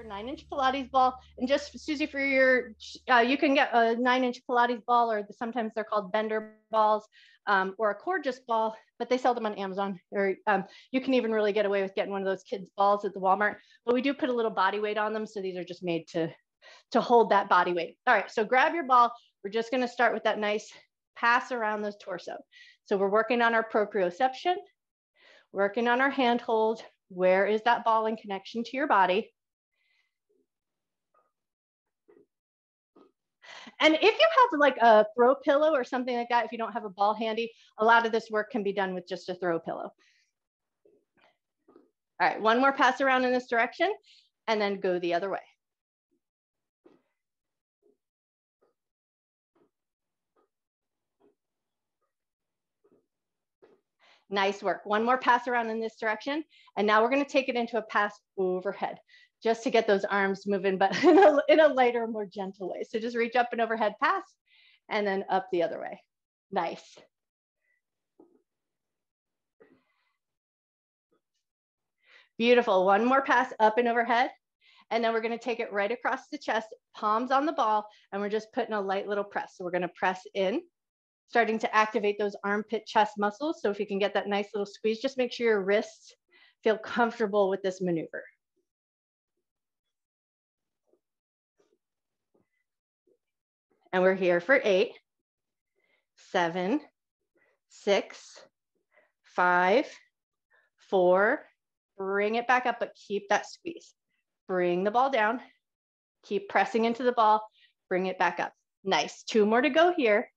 9-inch Pilates ball. And just, Susie, for your, you can get a 9-inch Pilates ball, or sometimes they're called bender balls, or a Coregeous ball, but they sell them on Amazon. Or you can even really get away with getting one of those kids' balls at the Walmart. But we do put a little body weight on them. So these are just made to hold that body weight. All right, so grab your ball. We're just gonna start with that nice pass around the torso. So we're working on our proprioception, working on our hand hold. Where is that ball in connection to your body? And if you have like a throw pillow or something like that, if you don't have a ball handy, a lot of this work can be done with just a throw pillow. All right, one more pass around in this direction and then go the other way. Nice work. One more pass around in this direction. And now we're going to take it into a pass overhead just to get those arms moving, but in a lighter, more gentle way. So just reach up and overhead pass and then up the other way. Nice. Beautiful. One more pass up and overhead. And then we're going to take it right across the chest, palms on the ball, and we're just putting a light little press. So we're going to press in, starting to activate those armpit chest muscles. So if you can get that nice little squeeze, just make sure your wrists feel comfortable with this maneuver. And we're here for 8, 7, 6, 5, 4, bring it back up, but keep that squeeze. Bring the ball down, keep pressing into the ball, bring it back up. Nice, 2 more to go here.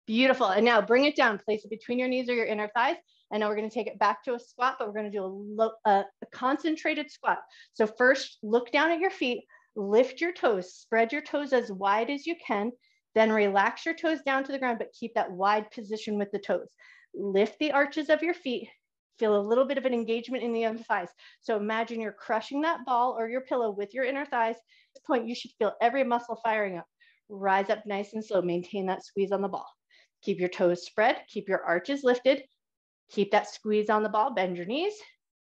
Beautiful, and now bring it down, place it between your knees or your inner thighs. And now we're gonna take it back to a squat, but we're gonna do a concentrated squat. So first, look down at your feet, lift your toes, spread your toes as wide as you can, then relax your toes down to the ground, but keep that wide position with the toes. Lift the arches of your feet, feel a little bit of an engagement in the inner thighs. So imagine you're crushing that ball or your pillow with your inner thighs. At this point, you should feel every muscle firing up. Rise up nice and slow, maintain that squeeze on the ball. Keep your toes spread, keep your arches lifted, keep that squeeze on the ball, bend your knees.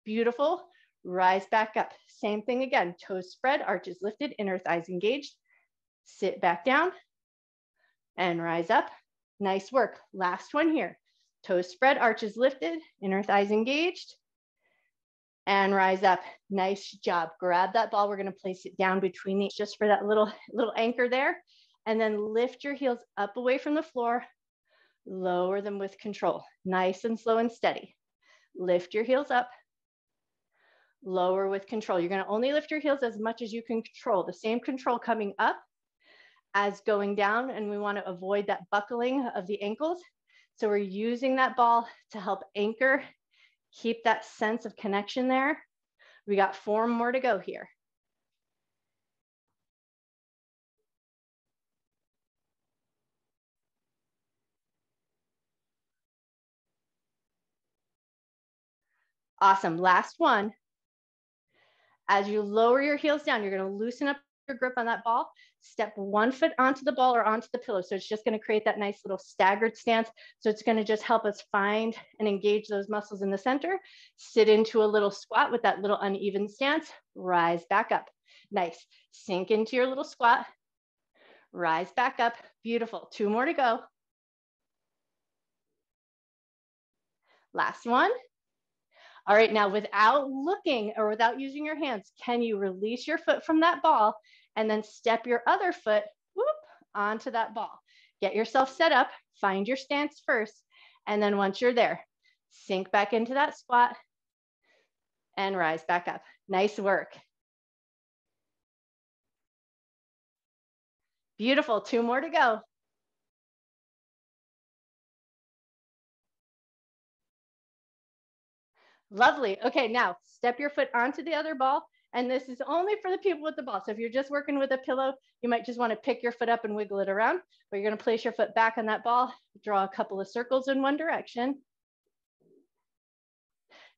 Beautiful, rise back up. Same thing again, toes spread, arches lifted, inner thighs engaged. Sit back down and rise up. Nice work, last one here. Toes spread, arches lifted, inner thighs engaged, and rise up. Nice job. Grab that ball. We're going to place it down between these just for that little anchor there. And then lift your heels up away from the floor. Lower them with control. Nice and slow and steady. Lift your heels up. Lower with control. You're going to only lift your heels as much as you can control. The same control coming up as going down. And we want to avoid that buckling of the ankles. So we're using that ball to help anchor, keep that sense of connection there. We got 4 more to go here. Awesome, last one. As you lower your heels down, you're gonna loosen up your grip on that ball, step 1 foot onto the ball or onto the pillow. So it's just gonna create that nice little staggered stance. So it's gonna just help us find and engage those muscles in the center. Sit into a little squat with that little uneven stance, rise back up. Nice, sink into your little squat, rise back up, beautiful. 2 more to go. Last one. All right, now without looking or without using your hands, can you release your foot from that ball and then step your other foot onto that ball? Get yourself set up, find your stance first, and then once you're there, sink back into that squat and rise back up. Nice work. Beautiful, 2 more to go. Lovely. Okay, now step your foot onto the other ball. And this is only for the people with the ball. So if you're just working with a pillow, you might just want to pick your foot up and wiggle it around. But you're going to place your foot back on that ball, draw a couple of circles in one direction.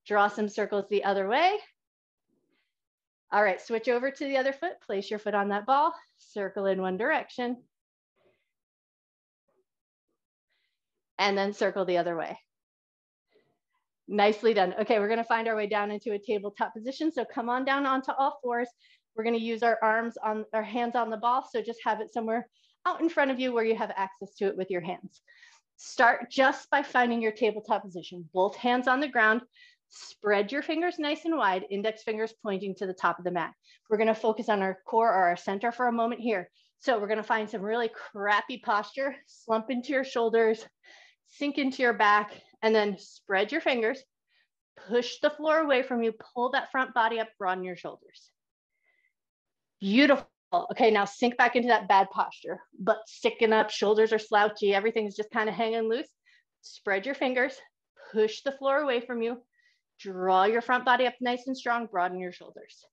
Draw some circles the other way. All right, switch over to the other foot, place your foot on that ball, circle in one direction. And then circle the other way. Nicely done. Okay, we're gonna find our way down into a tabletop position. So come on down onto all fours. We're gonna use our hands on the ball. So just have it somewhere out in front of you where you have access to it with your hands. Start just by finding your tabletop position. Both hands on the ground. Spread your fingers nice and wide, index fingers pointing to the top of the mat. We're gonna focus on our core or our center for a moment here. So we're gonna find some really crappy posture, slump into your shoulders, sink into your back, and then spread your fingers, push the floor away from you, pull that front body up, broaden your shoulders. Beautiful. Okay, now sink back into that bad posture. Butt sticking up, shoulders are slouchy, everything's just kind of hanging loose. Spread your fingers, push the floor away from you, draw your front body up nice and strong, broaden your shoulders.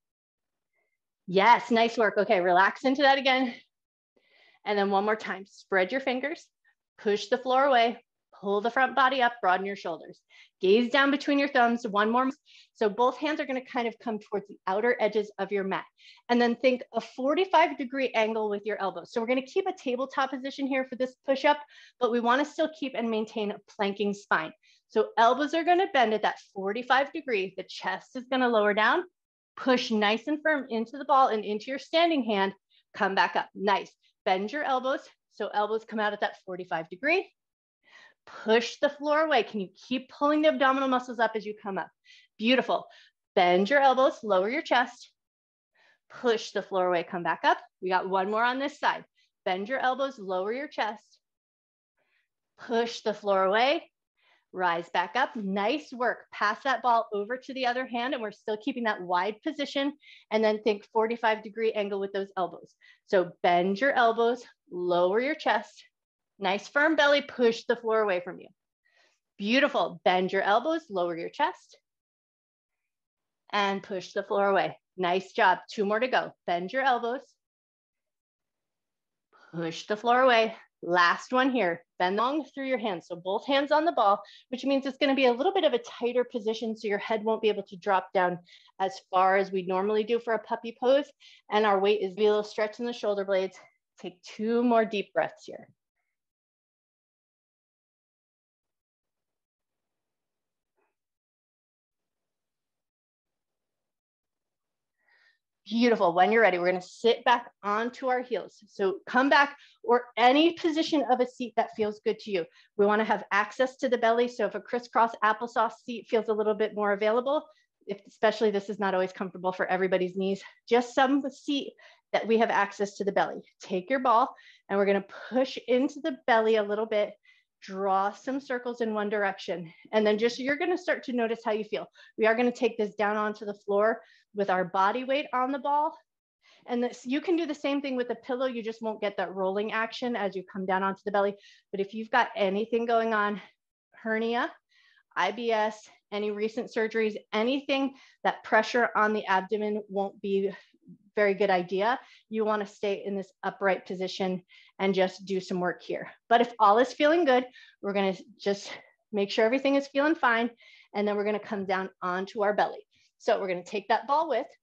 Yes, nice work. Okay, relax into that again. And then one more time, spread your fingers, push the floor away, pull the front body up, broaden your shoulders. Gaze down between your thumbs, one more. So both hands are gonna kind of come towards the outer edges of your mat. And then think a 45-degree angle with your elbows. So we're gonna keep a tabletop position here for this push-up, but we wanna still keep and maintain a planking spine. So elbows are gonna bend at that 45 degree, the chest is gonna lower down, push nice and firm into the ball and into your standing hand, come back up, nice. Bend your elbows, so elbows come out at that 45 degree. Push the floor away. Can you keep pulling the abdominal muscles up as you come up? Beautiful. Bend your elbows, lower your chest. Push the floor away, come back up. We got one more on this side. Bend your elbows, lower your chest. Push the floor away, rise back up. Nice work. Pass that ball over to the other hand, and we're still keeping that wide position. And then think 45-degree angle with those elbows. So bend your elbows, lower your chest. Nice firm belly, push the floor away from you. Beautiful. Bend your elbows, lower your chest, and push the floor away. Nice job. Two more to go. Bend your elbows, push the floor away. Last one here. Bend long through your hands. So both hands on the ball, which means it's going to be a little bit of a tighter position so your head won't be able to drop down as far as we normally do for a puppy pose. And our weight is a little stretch in the shoulder blades. Take two more deep breaths here. Beautiful. When you're ready, we're going to sit back onto our heels. So come back or any position of a seat that feels good to you. We want to have access to the belly. So if a crisscross applesauce seat feels a little bit more available, especially this is not always comfortable for everybody's knees, just some seat that we have access to the belly. Take your ball and we're going to push into the belly a little bit. Draw some circles in one direction. And then you're going to start to notice how you feel. We are going to take this down onto the floor with our body weight on the ball. And you can do the same thing with a pillow. You just won't get that rolling action as you come down onto the belly. But if you've got anything going on, hernia, IBS, any recent surgeries, anything that pressure on the abdomen won't be very good idea. You want to stay in this upright position and just do some work here. But if all is feeling good, we're going to just make sure everything is feeling fine. And then we're going to come down onto our belly. So we're going to take that ball width,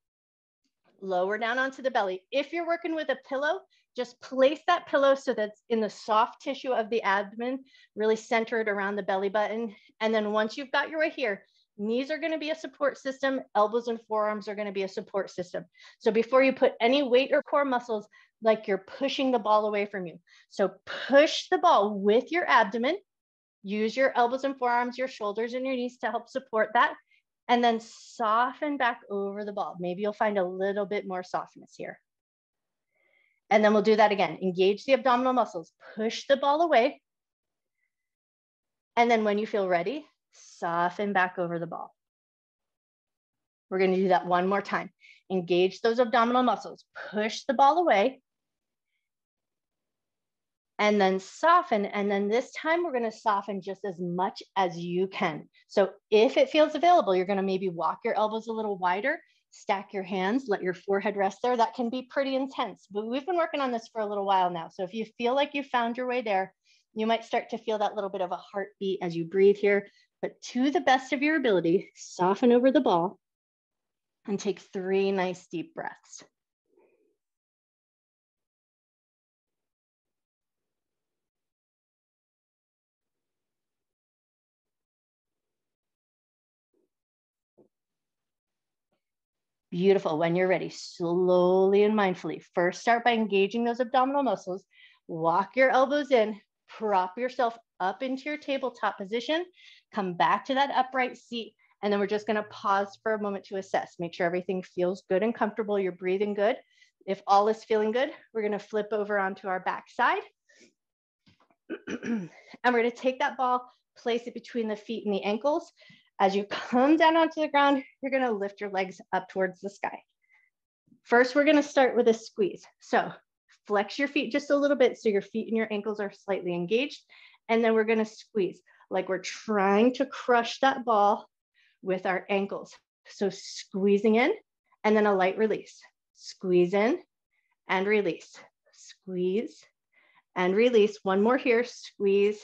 lower down onto the belly. If you're working with a pillow, just place that pillow so that's in the soft tissue of the abdomen, really centered around the belly button. And then once you've got your way here, knees are going to be a support system. Elbows and forearms are going to be a support system. So before you put any weight or core muscles, like you're pushing the ball away from you. So push the ball with your abdomen. Use your elbows and forearms, your shoulders and your knees to help support that. And then soften back over the ball. Maybe you'll find a little bit more softness here. And then we'll do that again. Engage the abdominal muscles. Push the ball away. And then when you feel ready, soften back over the ball. We're going to do that one more time. Engage those abdominal muscles. Push the ball away. And then soften. And then this time we're going to soften just as much as you can. So if it feels available, you're going to maybe walk your elbows a little wider, stack your hands, let your forehead rest there. That can be pretty intense, but we've been working on this for a little while now. So if you feel like you found your way there, you might start to feel that little bit of a heartbeat as you breathe here, but to the best of your ability, soften over the ball and take 3 nice deep breaths. Beautiful. When you're ready, slowly and mindfully, first start by engaging those abdominal muscles. Walk your elbows in, prop yourself up into your tabletop position, come back to that upright seat, and then we're just going to pause for a moment to assess. Make sure everything feels good and comfortable. You're breathing good. If all is feeling good, we're going to flip over onto our back side. And we're going to take that ball, place it between the feet and the ankles. As you come down onto the ground, you're going to lift your legs up towards the sky. First, we're going to start with a squeeze. So flex your feet just a little bit so your feet and your ankles are slightly engaged. And then we're going to squeeze like we're trying to crush that ball with our ankles. So squeezing in and then a light release. Squeeze in and release. Squeeze and release. One more here. Squeeze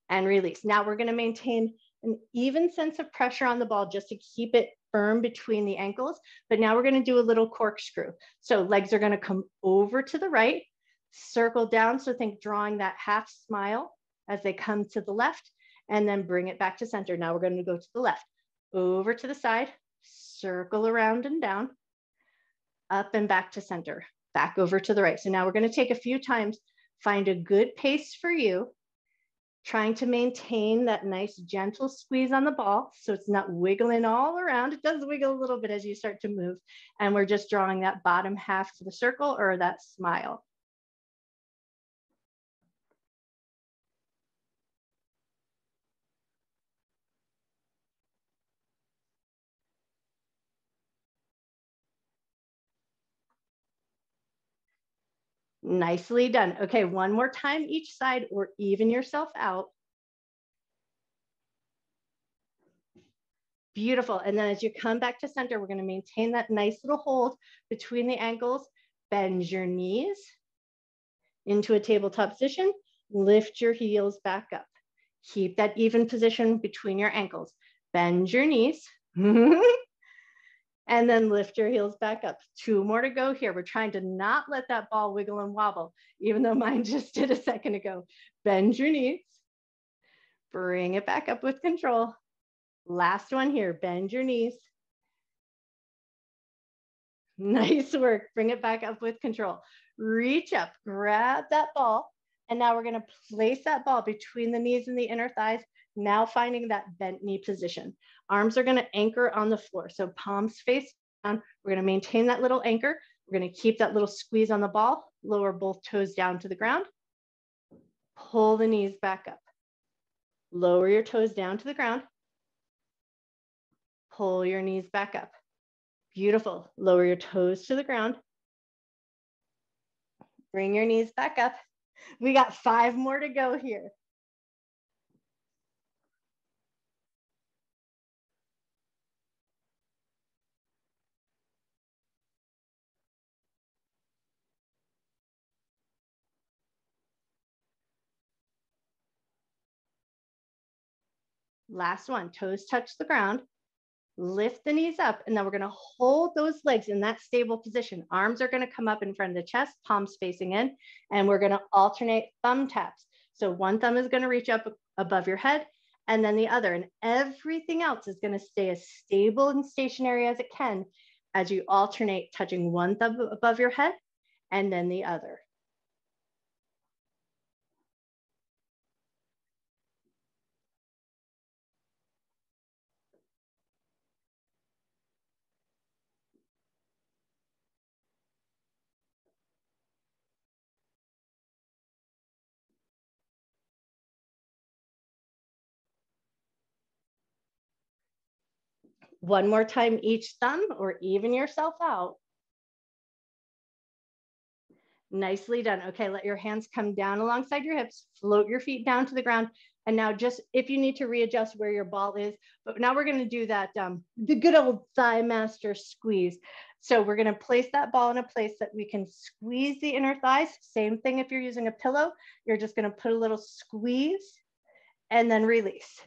and release. Now we're going to maintain an even sense of pressure on the ball just to keep it firm between the ankles. But now we're going to do a little corkscrew. So legs are going to come over to the right, circle down. So think drawing that half smile as they come to the left, and then bring it back to center. Now we're going to go to the left, over to the side, circle around and down, up and back to center, back over to the right. So now we're going to take a few times, find a good pace for you, trying to maintain that nice gentle squeeze on the ball so it's not wiggling all around. It does wiggle a little bit as you start to move. And we're just drawing that bottom half to the circle or that smile. Nicely done. Okay, one more time each side or even yourself out. Beautiful. And then as you come back to center, we're going to maintain that nice little hold between the ankles. Bend your knees into a tabletop position. Lift your heels back up. Keep that even position between your ankles. Bend your knees. And then lift your heels back up. 2 more to go here. We're trying to not let that ball wiggle and wobble, even though mine just did a second ago. Bend your knees. Bring it back up with control. Last one here. Bend your knees. Nice work. Bring it back up with control. Reach up, grab that ball. And now we're going to place that ball between the knees and the inner thighs. Now finding that bent knee position. Arms are going to anchor on the floor. So palms face down. We're going to maintain that little anchor. We're going to keep that little squeeze on the ball. Lower both toes down to the ground. Pull the knees back up. Lower your toes down to the ground. Pull your knees back up. Beautiful. Lower your toes to the ground. Bring your knees back up. We got 5 more to go here. Last one, toes touch the ground. Lift the knees up, and then we're going to hold those legs in that stable position. Arms are going to come up in front of the chest, palms facing in, and we're going to alternate thumb taps. So one thumb is going to reach up above your head, and then the other, and everything else is going to stay as stable and stationary as it can as you alternate touching one thumb above your head and then the other. One more time each thumb or even yourself out. Nicely done. Okay, let your hands come down alongside your hips, float your feet down to the ground. And now just if you need to readjust where your ball is, but now we're going to do that, the good old thigh master squeeze. So we're going to place that ball in a place that we can squeeze the inner thighs. Same thing if you're using a pillow, you're just going to put a little squeeze and then release.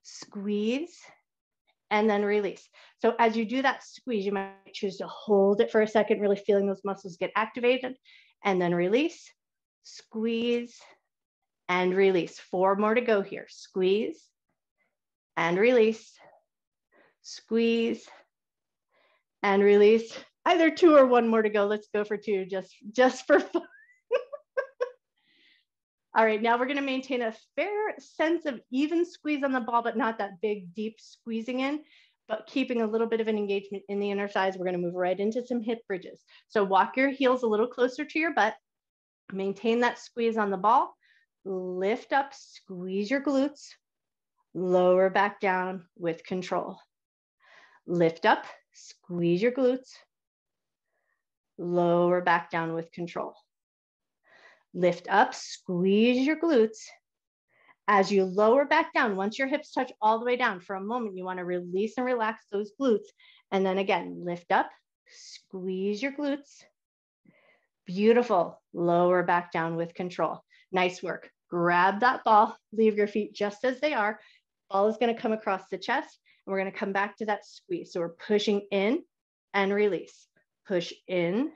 Squeeze and then release. So as you do that squeeze, you might choose to hold it for a second, really feeling those muscles get activated, and then release, squeeze, and release. 4 more to go here. Squeeze and release, squeeze and release. Either 2 or 1 more to go. Let's go for 2 just for fun. All right, now we're going to maintain a fair sense of even squeeze on the ball, but not that big, deep squeezing in, but keeping a little bit of an engagement in the inner thighs. We're going to move right into some hip bridges. So walk your heels a little closer to your butt. Maintain that squeeze on the ball. Lift up, squeeze your glutes. Lower back down with control. Lift up, squeeze your glutes. Lower back down with control. Lift up, squeeze your glutes. As you lower back down, once your hips touch all the way down, for a moment, you want to release and relax those glutes. And then again, lift up, squeeze your glutes. Beautiful. Lower back down with control. Nice work. Grab that ball, leave your feet just as they are. Ball is going to come across the chest, and we're going to come back to that squeeze. So we're pushing in and release. Push in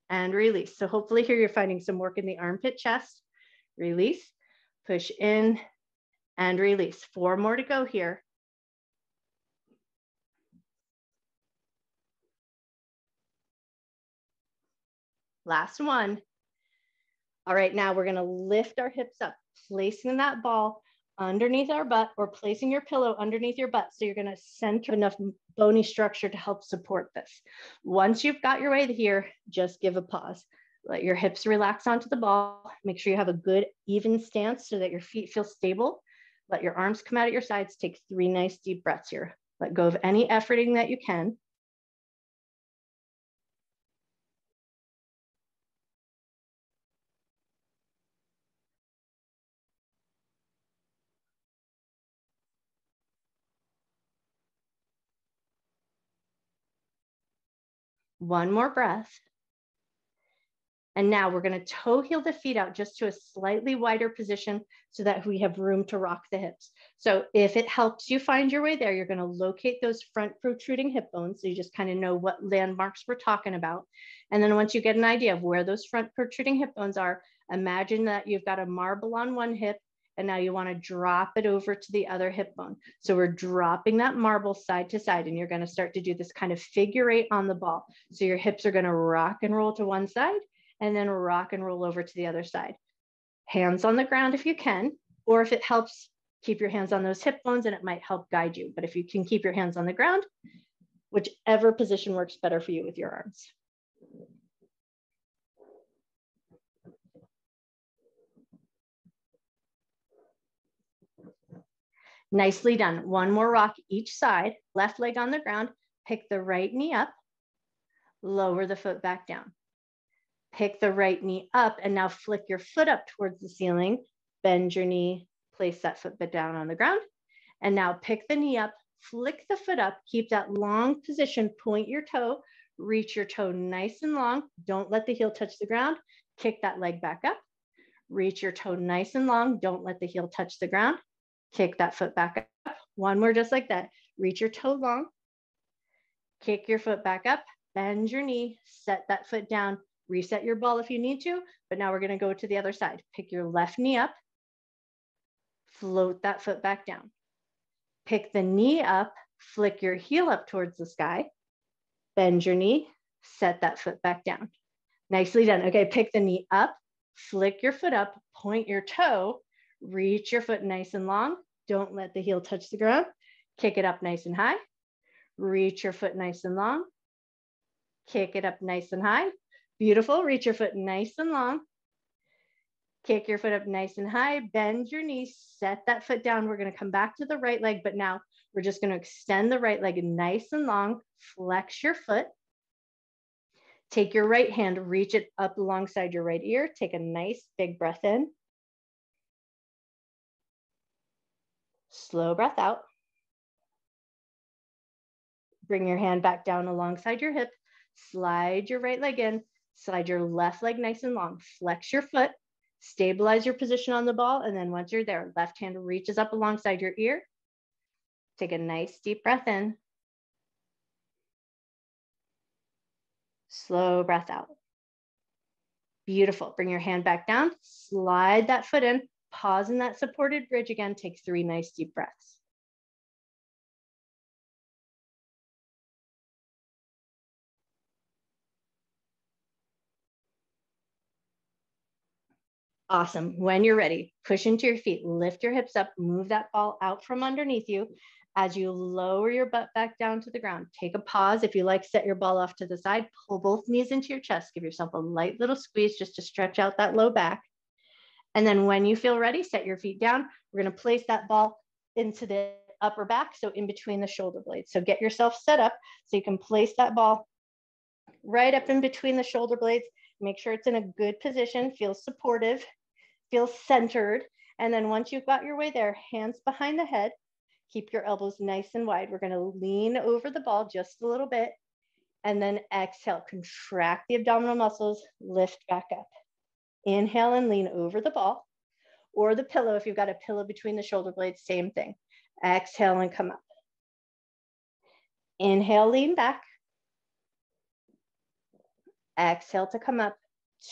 and release. So hopefully here you're finding some work in the armpit chest. Release, push in and release. 4 more to go here. Last one. All right, now we're going to lift our hips up, placing that ball underneath our butt, or placing your pillow underneath your butt. So you're going to center enough bony structure to help support this. Once you've got your way here, just give a pause. Let your hips relax onto the ball. Make sure you have a good even stance so that your feet feel stable. Let your arms come out at your sides. Take 3 nice deep breaths here. Let go of any efforting that you can. One more breath. And now we're going to toe heel the feet out just to a slightly wider position so that we have room to rock the hips. So if it helps you find your way there, you're going to locate those front protruding hip bones. So you just kind of know what landmarks we're talking about. And then once you get an idea of where those front protruding hip bones are, imagine that you've got a marble on one hip, and now you want to drop it over to the other hip bone. So we're dropping that marble side to side, and you're going to start to do this kind of figure 8 on the ball. So your hips are going to rock and roll to one side, and then rock and roll over to the other side. Hands on the ground if you can, or if it helps, keep your hands on those hip bones and it might help guide you. But if you can keep your hands on the ground, whichever position works better for you with your arms. Nicely done. One more rock each side, left leg on the ground, pick the right knee up, lower the foot back down. Pick the right knee up and now flick your foot up towards the ceiling, bend your knee, place that foot down on the ground. And now pick the knee up, flick the foot up, keep that long position, point your toe, reach your toe nice and long. Don't let the heel touch the ground. Kick that leg back up, reach your toe nice and long. Don't let the heel touch the ground. Kick that foot back up. One more just like that. Reach your toe long, kick your foot back up, bend your knee, set that foot down, reset your ball if you need to, but now we're going to go to the other side. Pick your left knee up, float that foot back down. Pick the knee up, flick your heel up towards the sky, bend your knee, set that foot back down. Nicely done. Okay, pick the knee up, flick your foot up, point your toe, reach your foot nice and long. Don't let the heel touch the ground. Kick it up nice and high. Reach your foot nice and long. Kick it up nice and high. Beautiful. Reach your foot nice and long. Kick your foot up nice and high. Bend your knee. Set that foot down. We're going to come back to the right leg, but now we're just going to extend the right leg nice and long. Flex your foot. Take your right hand, reach it up alongside your right ear. Take a nice big breath in. Slow breath out. Bring your hand back down alongside your hip. Slide your right leg in. Slide your left leg nice and long. Flex your foot. Stabilize your position on the ball. And then once you're there, left hand reaches up alongside your ear. Take a nice deep breath in. Slow breath out. Beautiful. Bring your hand back down. Slide that foot in. Pause in that supported bridge again. Take 3 nice deep breaths. Awesome. When you're ready, push into your feet, lift your hips up, move that ball out from underneath you. As you lower your butt back down to the ground, take a pause. If you like, set your ball off to the side, pull both knees into your chest, give yourself a light little squeeze just to stretch out that low back. And then when you feel ready, set your feet down. We're going to place that ball into the upper back, so in between the shoulder blades. So get yourself set up so you can place that ball right up in between the shoulder blades. Make sure it's in a good position, feels supportive, feels centered. And then once you've got your way there, hands behind the head, keep your elbows nice and wide. We're going to lean over the ball just a little bit. And then exhale, contract the abdominal muscles, lift back up. Inhale and lean over the ball or the pillow. If you've got a pillow between the shoulder blades, same thing. Exhale and come up. Inhale, lean back. Exhale to come up.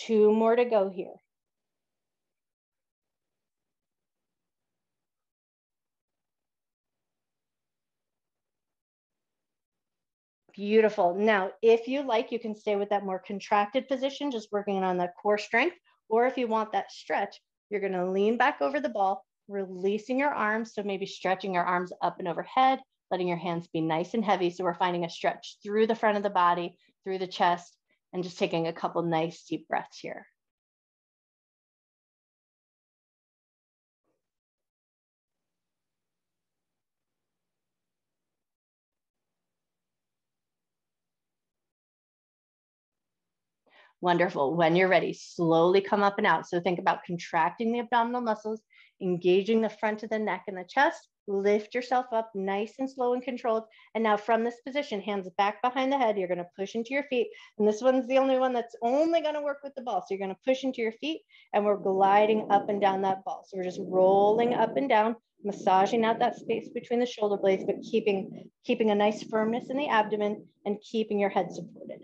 2 more to go here. Beautiful. Now, if you like, you can stay with that more contracted position, just working on the core strength. Or if you want that stretch, you're going to lean back over the ball, releasing your arms. So maybe stretching your arms up and overhead, letting your hands be nice and heavy. So we're finding a stretch through the front of the body, through the chest, and just taking a couple nice deep breaths here. Wonderful. When you're ready, slowly come up and out. So think about contracting the abdominal muscles, engaging the front of the neck and the chest. Lift yourself up nice and slow and controlled. And now from this position, hands back behind the head, you're going to push into your feet. And this one's the only one that's only going to work with the ball. So you're going to push into your feet and we're gliding up and down that ball. So we're just rolling up and down, massaging out that space between the shoulder blades, but keeping a nice firmness in the abdomen and keeping your head supported.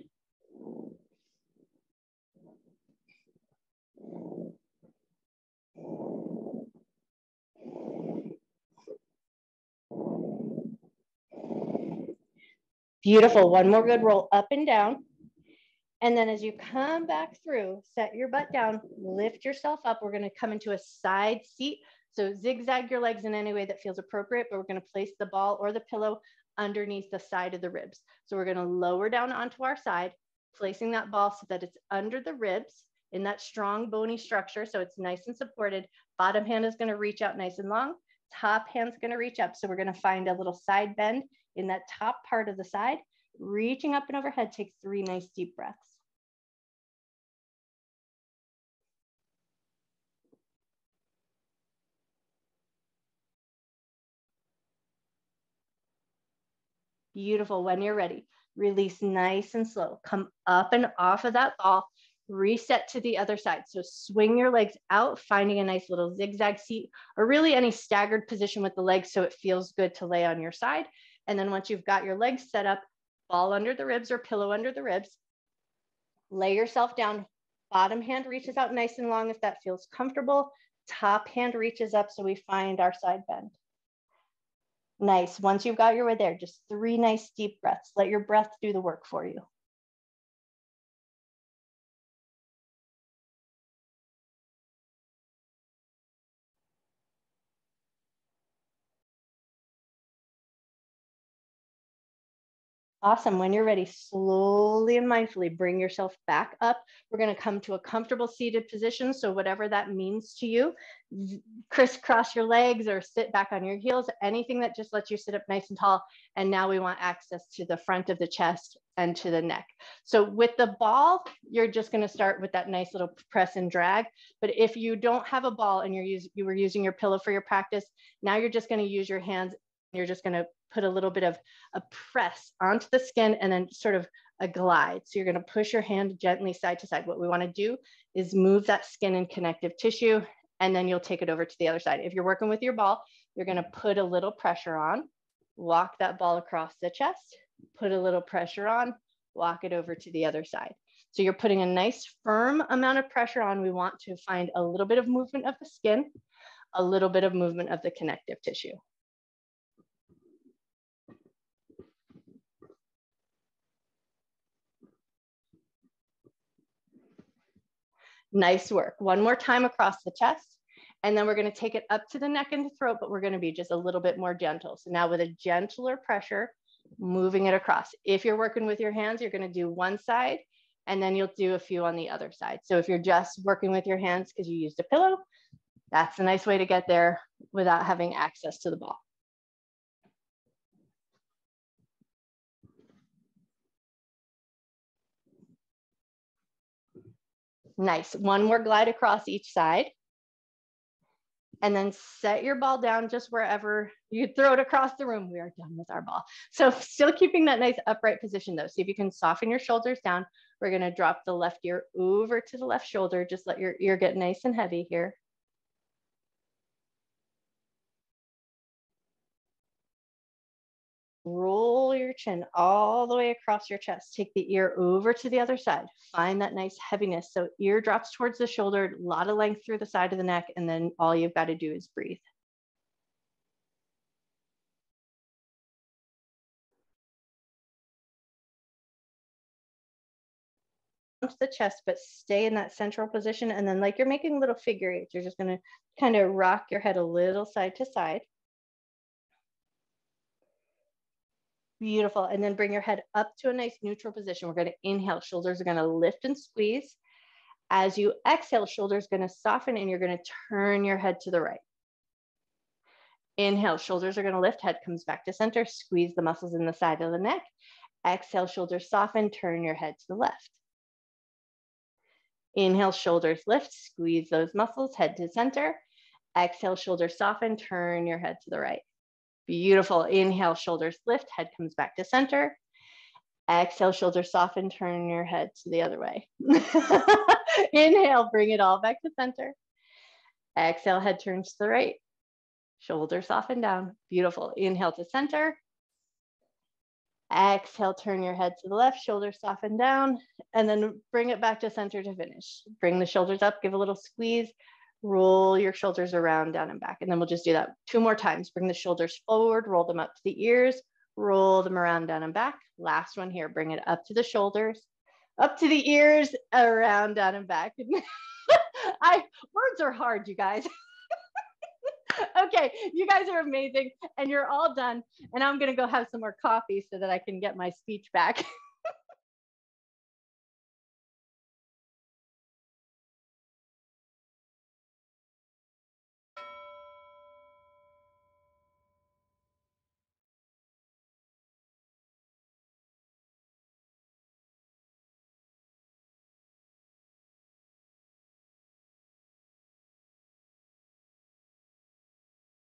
Beautiful. One more good roll up and down. And then as you come back through, set your butt down, lift yourself up. We're going to come into a side seat. So zigzag your legs in any way that feels appropriate, but we're going to place the ball or the pillow underneath the side of the ribs. So we're going to lower down onto our side, placing that ball so that it's under the ribs in that strong bony structure. So it's nice and supported. Bottom hand is going to reach out nice and long. Top hand's going to reach up. So we're going to find a little side bend in that top part of the side, reaching up and overhead. Take 3 nice deep breaths. Beautiful. When you're ready, release nice and slow. Come up and off of that ball, reset to the other side. So swing your legs out, finding a nice little zigzag seat or really any staggered position with the legs so it feels good to lay on your side. And then once you've got your legs set up, ball under the ribs or pillow under the ribs, lay yourself down. Bottom hand reaches out nice and long if that feels comfortable. Top hand reaches up so we find our side bend. Nice. Once you've got your way there, just 3 nice deep breaths. Let your breath do the work for you. Awesome. When you're ready, slowly and mindfully bring yourself back up. We're going to come to a comfortable seated position. So whatever that means to you, crisscross your legs or sit back on your heels, anything that just lets you sit up nice and tall. And now we want access to the front of the chest and to the neck. So with the ball, you're just going to start with that nice little press and drag. But if you don't have a ball and you were using your pillow for your practice, now you're just going to use your hands. You're just going to put a little bit of a press onto the skin and then sort of a glide. So you're going to push your hand gently side to side. What we want to do is move that skin and connective tissue, and then you'll take it over to the other side. If you're working with your ball, you're going to put a little pressure on, walk that ball across the chest, put a little pressure on, walk it over to the other side. So you're putting a nice firm amount of pressure on. We want to find a little bit of movement of the skin, a little bit of movement of the connective tissue. Nice work. One more time across the chest. And then we're going to take it up to the neck and the throat, but we're going to be just a little bit more gentle. So now with a gentler pressure, moving it across. If you're working with your hands, you're going to do one side and then you'll do a few on the other side. So if you're just working with your hands because you used a pillow, that's a nice way to get there without having access to the ball. Nice. One more glide across each side. And then set your ball down just wherever you throw it across the room. We are done with our ball. So still keeping that nice upright position though. See if you can soften your shoulders down. We're going to drop the left ear over to the left shoulder. Just let your ear get nice and heavy here. Roll your chin all the way across your chest. Take the ear over to the other side. Find that nice heaviness. So ear drops towards the shoulder, a lot of length through the side of the neck, and then all you've got to do is breathe. To the chest, but stay in that central position. And then like you're making little figure eights, you're just going to kind of rock your head a little side to side. Beautiful. And then bring your head up to a nice neutral position. We're going to inhale. Shoulders are going to lift and squeeze. As you exhale, shoulders are going to soften and you're going to turn your head to the right. Inhale, shoulders are going to lift. Head comes back to center. Squeeze the muscles in the side of the neck. Exhale, shoulders soften. Turn your head to the left. Inhale, shoulders lift. Squeeze those muscles. Head to center. Exhale, shoulders soften. Turn your head to the right. Beautiful. Inhale, shoulders lift, head comes back to center. Exhale, shoulders soften, turn your head to the other way. Inhale, bring it all back to center. Exhale, head turns to the right. Shoulders soften down. Beautiful. Inhale to center. Exhale, turn your head to the left, shoulders soften down, and then bring it back to center to finish. Bring the shoulders up, give a little squeeze. Roll your shoulders around, down and back. And then we'll just do that 2 more times. Bring the shoulders forward, roll them up to the ears, roll them around, down and back. Last one here, bring it up to the shoulders, up to the ears, around, down and back. Words are hard, you guys. Okay, you guys are amazing and you're all done. And I'm gonna go have some more coffee so that I can get my speech back.